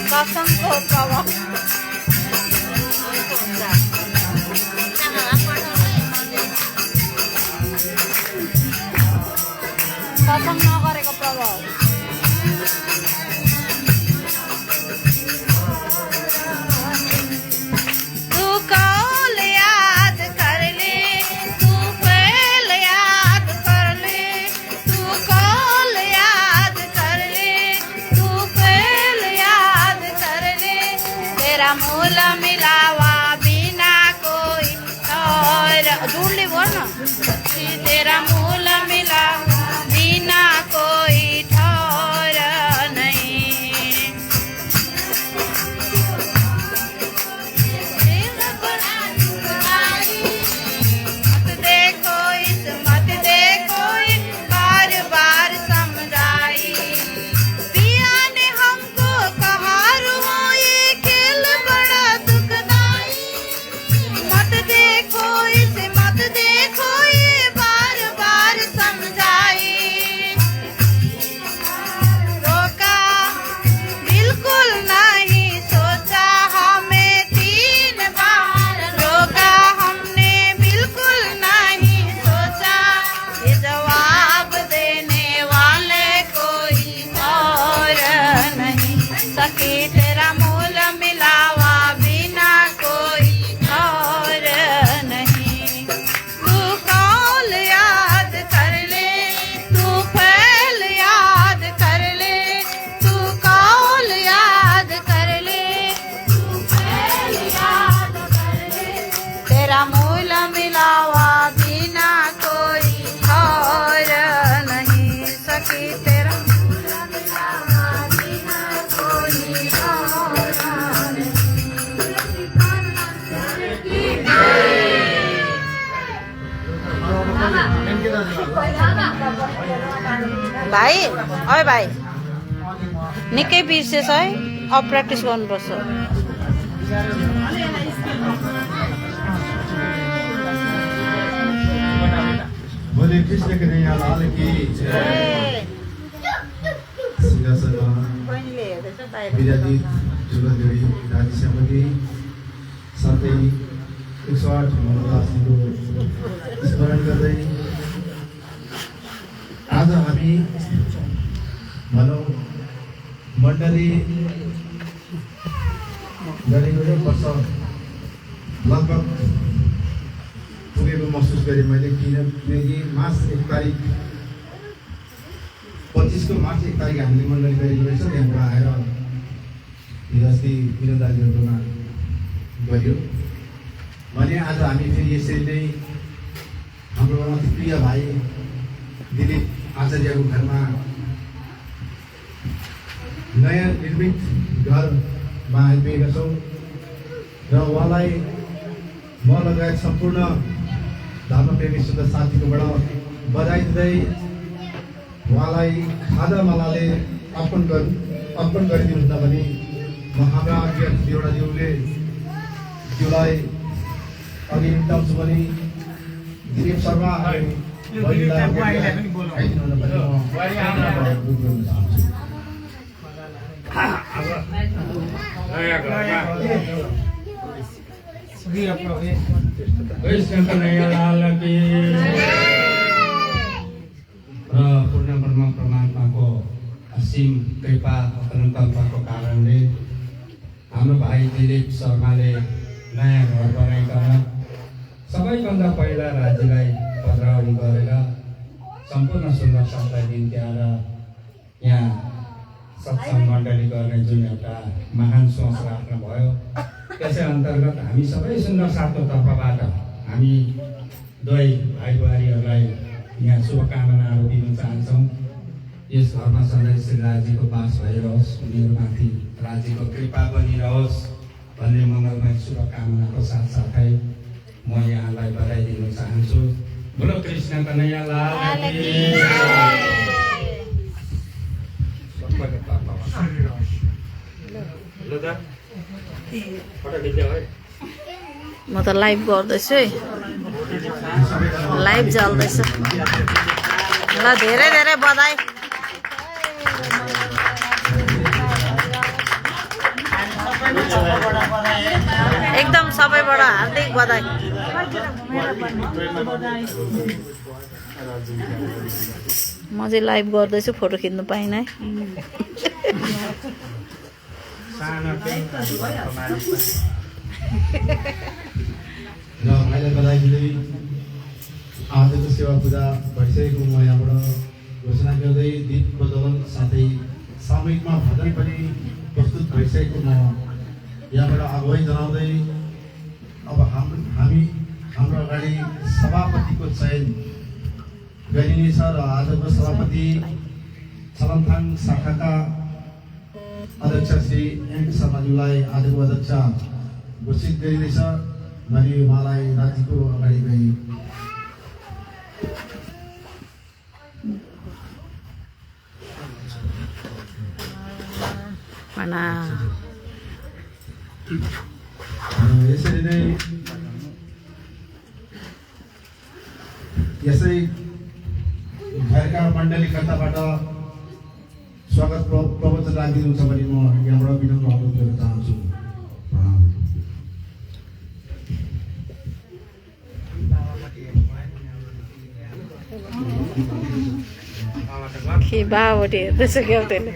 सत्सङ्गको प्रभाव सत्सङ्ग नगरेको प्रभाव मूल मिलावा बिना कोई और ढूंढ वो ना तेरा मूल मिला बिना कोई ठौर नहीं मत देखो बार बार समझाई पिया ने हमको कहा मत देखो ये बार बार समझाई रोका बिल्कुल नहीं सोचा हमें 3 बार रोका हमने बिल्कुल नहीं सोचा ये जवाब देने वाले कोई और नहीं सके तेरा मूल मिलावा बिना कोई और नहीं तू कौल याद कर ले तू फैल याद कर ले तू कौल याद कर ले तू फैल याद कर ले तेरा मूल मिलावा बिना कोई और नहीं सकी तेरा मूल मिलावा बिना कोई और नहीं भाइ ओइ भाइ निकै बिर्सेछ है अब प्र्याक्टिस गर्नुपर्छ बोले कृष्ण कन्हैया लाल की जय सिंहासन विराजी जुगलदेवी राजीश्यामजी साथै 108 मनोदासजीको स्मरण गर्दै आज हामी भनौँ मण्डली गरेको 1 वर्ष लगभग पुगेको महसुस गरेँ मैले किनकि मार्च 1 तारिक 25 को मार्च 1 तारिक हामीले मण्डली गरेको रहेछ त्यहाँबाट आएर हिजोअस्ति विनोद दाजुहरूकोमा गऱ्यो भने आज हामी फेरि यसरी नै हाम्रो अति प्रिय भाइ दिलीप आचार्यको घरमा नयाँ निर्मित घरमा आइपुगेका छौँ र उहाँलाई म लगायत सम्पूर्ण धर्मप्रेमी शुद्ध साथीकोबाट बधाई दिँदै उहाँलाई खाजामालाले अर्पण गरिदिनुहुन्छ भने म हाम्रा अध्यक्षज्यूले त्योलाई अघि निम्ताउँछु भने दिलीप शर्मा पूर्ण ब्रह्म परमात्माको असीम कृपा अनन्तको कारणले हाम्रो भाइ दिलीप शर्माले नयाँ घर बनाइकन सबैभन्दा पहिला राज्यलाई पधराउनी गरेर सम्पूर्ण सुन्दर साथलाई निम्ति आएर यहाँ सत्सङ्ग मण्डली गर्ने जुन एउटा महान सोच राख्नुभयो त्यसै अन्तर्गत हामी सबै सुन्दर साथको तर्फबाट हामी दुवै भाइ बुहारीहरूलाई यहाँ शुभकामनाहरू दिन चाहन्छौँ। यस घरमा सधैँ श्री राज्यको बास भइरहोस्, उनीहरूमाथि राज्यको कृपा बनिरहोस् भन्ने मङ्गलमय शुभकामनाको साथसाथै म यहाँलाई बधाई दिन चाहन्छु। बोलो कृष्ण कन्हैया लाल की म त लाइभ गर्दैछु है, लाइभ चल्दैछ। ल धेरै धेरै बधाई। एकदम सबैबाट हार्दिक बधाई। म चाहिँ लाइभ गर्दैछु, फोटो खिच्नु पाइनँ है। र भाइलाई बधाई दिँदै आजको सेवा पूजा भइसकेको म यहाँबाट घोषणा गर्दै दीप प्रज्वलन साथै सामूहिकमा भजन पनि प्रस्तुत भइसकेको म यहाँबाट अगुवाई जनाउँदै अब हाम्रो अगाडि सभापतिको चयन गरिनेछ र आजको सभापति छलमथाङ शाखाका अध्यक्ष श्री एम शर्माज्यूलाई आजको अध्यक्ष घोषित गरिँदैछ। मैले उहाँलाई राज्यको अगाडि गई यसरी नै यसै घरका मण्डलीकर्ताबाट स्वागत प्रवचन राखिदिनुहुन्छ भने म यहाँबाट विनम्र अनुरोध गर्न चाहन्छु। के बाबुटी हेर्दैछ क्या त्यसले।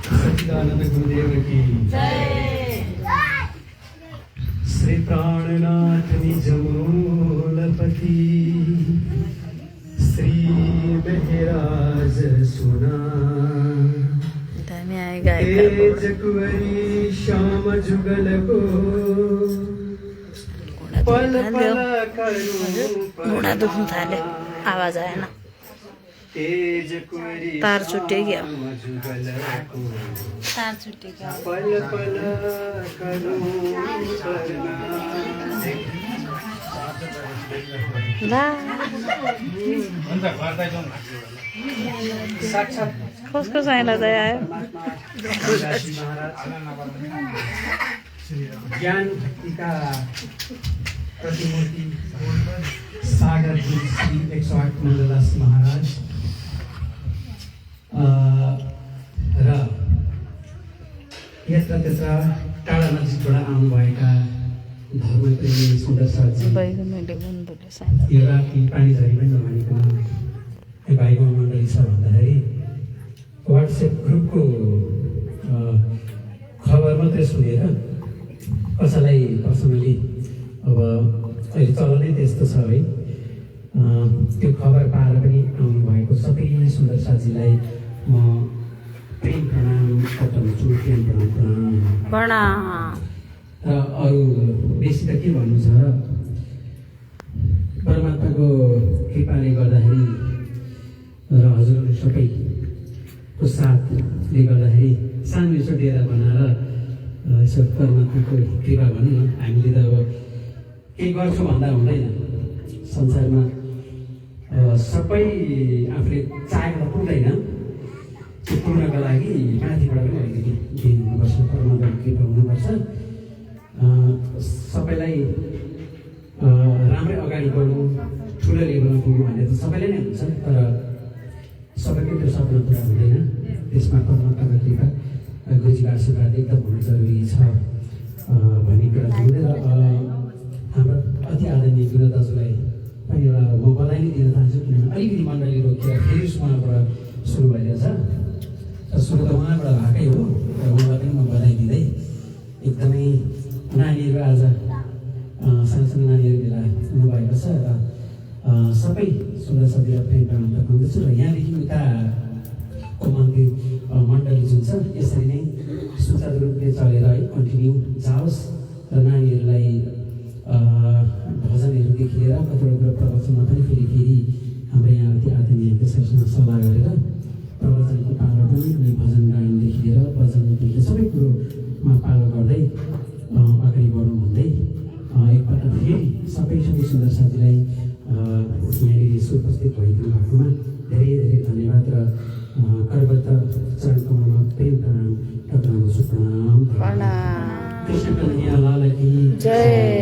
सच्चिदानंद गुरुदेव की श्री प्राणनाथ निजमूलपति श्री मेहराज सुना दामी आयो गायक। तेज कुंवरी श्याम जुगल को पल पल घुँडा दुख्नु थाल्यो, आवाज आएन। तार छुट्यो क्या? तार छुट्यो क्या? कसको साइला चाहिँ आयो? ज्ञान प्रतिमूर्ति सागर जी श्री 108 नन्ददास महाराज र यत्र त्यत्र टाढा नजिकबाट आउनुभएका धर्मप्रेमी सुन्दर सरजी, यो राति पानी झरी पनि नभनिकन भाइ बहिनी मण्डली छ भन्दाखेरि वाट्सएप ग्रुपको खबर मात्रै सुनेर कसैलाई पर्सनली अब अहिले चलनै त्यस्तो छ है, त्यो खबर पाएर पनि आउनुभएको सबै सुन्दर साथीलाई म प्रेम प्रणाम गर्दछु। प्रेम प्रणाम। र अरू बेसी त के भन्नु छ र, परमात्माको कृपाले गर्दाखेरि र हजुरहरू सबैको साथले गर्दाखेरि सानो यसो डेरा बनाएर यसो परमात्माको कृपा भनौँ न, हामीले त अब केही गर्छु भन्दा हुँदैन। संसारमा सबै आफूले चाहेर पुग्दैन, त्यो पुग्नको लागि माथिबाट पनि अलिकति दिनु हुनुपर्छ, परमात्माको कृपा हुनुपर्छ। सबैलाई राम्रै अगाडि बढ्नु, ठुलो लेभलमा पुग्नु भन्ने त सबैले नै हुन्छ, तर सबैको त्यो सपना पुरा हुँदैन। त्यसमा परमात्माको कृपा, गुरुजीको आशीर्वाद एकदम हुनु जरुरी छ भन्ने कुरा हुँदै। र हाम्रो अति आदरणीय गुरु दाजुलाई पनि एउटा म बधाई नै दिन चाहन्छु, किनभने अलिकति मण्डली रोकिएर फेरि उहाँबाट सुरु भइरहेछ। सुरु त उहाँबाट भएकै हो, र उहाँलाई पनि म बधाई दिँदै एकदमै नानीहरू आज सानो सानो नानीहरू भेला हुनुभएको छ र सबै सुन्दर साथीलाई प्रेम प्रणाम गर्दछु। र यहाँदेखि उताको मण्डली जुन छ यसरी नै सुचारू रूपले चलेर है कन्टिन्यू जाओस् र नानीहरूलाई भजनहरूदेखि लिएर कतिवटा कुरा प्रवचनमा पनि फेरि हाम्रो यहाँ अति आदरणीय त्यससँग सल्लाह गरेर प्रवचनको पालो पनि अनि भजन गायनदेखि लिएर भजनदेखि लिएर सबै कुरोमा पालो गर्दै अगाडि बढौँ भन्दै एकपल्ट फेरि सबै सुन्दर साथीलाई यहाँनिर उपस्थित भइदिनु भएकोमा धेरै धेरै धन्यवाद र करबद्ध चरण कमलमा प्रेम प्रणाम टक्राउँदछु। प्रणाम। प्रणाम। कृष्ण कन्हैया लाल की जय।